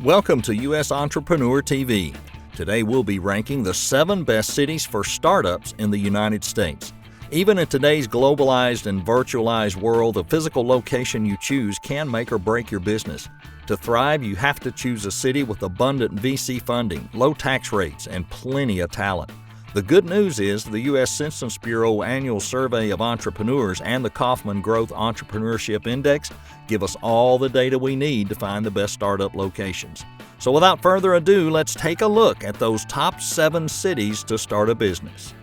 Welcome to U.S. Entrepreneur TV. Today we'll be ranking the 7 best cities for startups in the United States. Even in today's globalized and virtualized world, the physical location you choose can make or break your business. To thrive, you have to choose a city with abundant VC funding, low tax rates, and plenty of talent. The good news is the U.S. Census Bureau Annual Survey of Entrepreneurs and the Kaufman Growth Entrepreneurship Index give us all the data we need to find the best startup locations. So without further ado, let's take a look at those top 7 cities to start a business.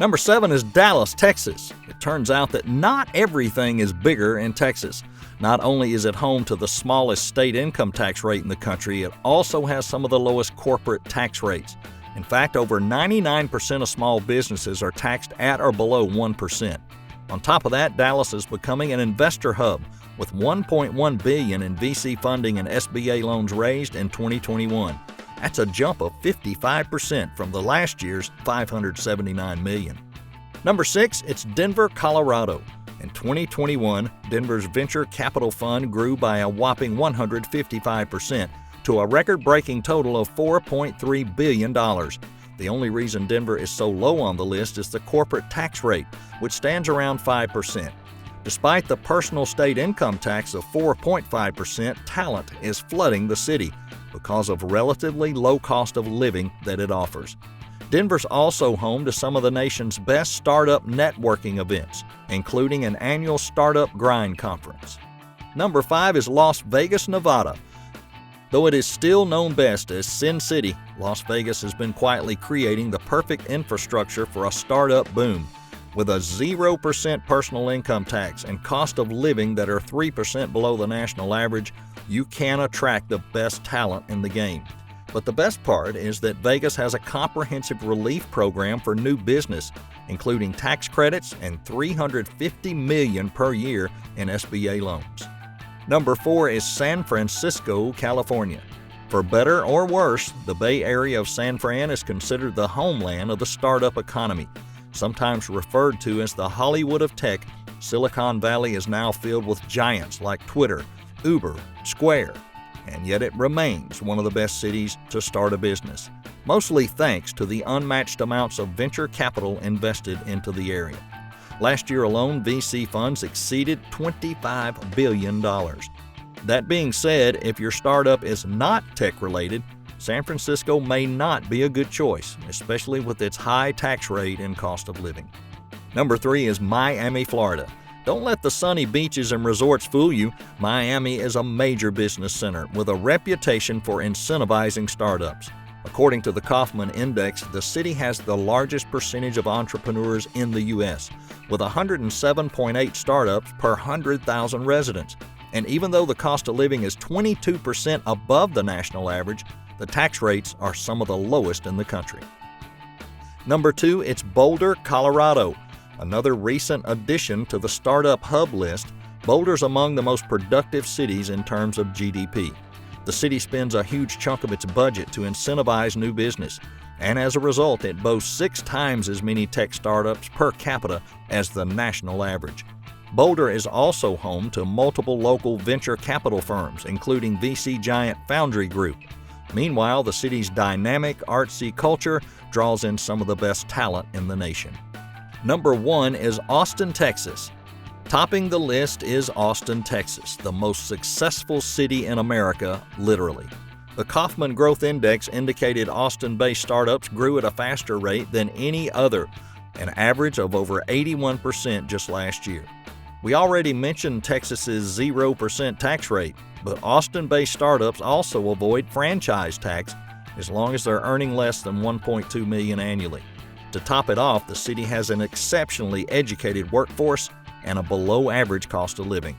Number 7 is Dallas, Texas. It turns out that not everything is bigger in Texas. Not only is it home to the smallest state income tax rate in the country, it also has some of the lowest corporate tax rates. In fact, over 99% of small businesses are taxed at or below 1%. On top of that, Dallas is becoming an investor hub with $1.1 billion in VC funding and SBA loans raised in 2021. That's a jump of 55% from the last year's $579 million. Number 6, it's Denver, Colorado. In 2021, Denver's venture capital fund grew by a whopping 155%. to a record-breaking total of $4.3 billion. The only reason Denver is so low on the list is the corporate tax rate, which stands around 5%. Despite the personal state income tax of 4.5%, talent is flooding the city because of relatively low cost of living that it offers. Denver's also home to some of the nation's best startup networking events, including an annual Startup Grind Conference. Number 5 is Las Vegas, Nevada. Though it is still known best as Sin City, Las Vegas has been quietly creating the perfect infrastructure for a startup boom. With a 0% personal income tax and cost of living that are 3% below the national average, you can attract the best talent in the game. But the best part is that Vegas has a comprehensive relief program for new business, including tax credits and $350 million per year in SBA loans. Number 4 is San Francisco, California. For better or worse, the Bay Area of San Fran is considered the homeland of the startup economy. Sometimes referred to as the Hollywood of tech, Silicon Valley is now filled with giants like Twitter, Uber, Square, and yet it remains one of the best cities to start a business, mostly thanks to the unmatched amounts of venture capital invested into the area. Last year alone, VC funds exceeded $25 billion. That being said, if your startup is not tech-related, San Francisco may not be a good choice, especially with its high tax rate and cost of living. Number 3 is Miami, Florida. Don't let the sunny beaches and resorts fool you. Miami is a major business center with a reputation for incentivizing startups. According to the Kaufman Index, the city has the largest percentage of entrepreneurs in the U.S., with 107.8 startups per 100,000 residents. And even though the cost of living is 22% above the national average, the tax rates are some of the lowest in the country. Number 2, it's Boulder, Colorado. Another recent addition to the startup hub list, Boulder's among the most productive cities in terms of GDP. The city spends a huge chunk of its budget to incentivize new business, and as a result, it boasts 6 times as many tech startups per capita as the national average. Boulder is also home to multiple local venture capital firms, including VC giant Foundry Group. Meanwhile, the city's dynamic, artsy culture draws in some of the best talent in the nation. Number 1 is Austin, Texas. Topping the list is Austin, Texas, the most successful city in America, literally. The Kaufman Growth Index indicated Austin-based startups grew at a faster rate than any other, an average of over 81% just last year. We already mentioned Texas's 0% tax rate, but Austin-based startups also avoid franchise tax as long as they're earning less than $1.2 million annually. To top it off, the city has an exceptionally educated workforce and a below-average cost of living.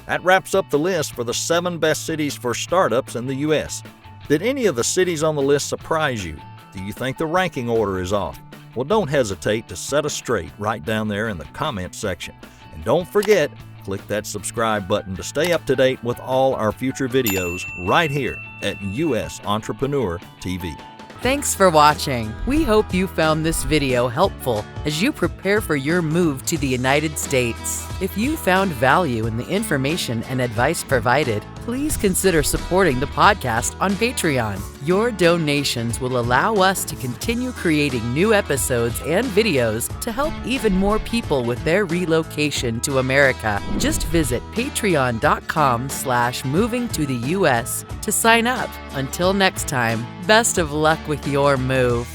That wraps up the list for the 7 best cities for startups in the U.S. Did any of the cities on the list surprise you? Do you think the ranking order is off? Well, don't hesitate to set us straight right down there in the comment section. And don't forget, click that subscribe button to stay up to date with all our future videos right here at US Entrepreneur TV. Thanks for watching. We hope you found this video helpful as you prepare for your move to the United States. If you found value in the information and advice provided, please consider supporting the podcast on Patreon. Your donations will allow us to continue creating new episodes and videos to help even more people with their relocation to America. Just visit patreon.com/movingtotheus to sign up. Until next time, best of luck with your move.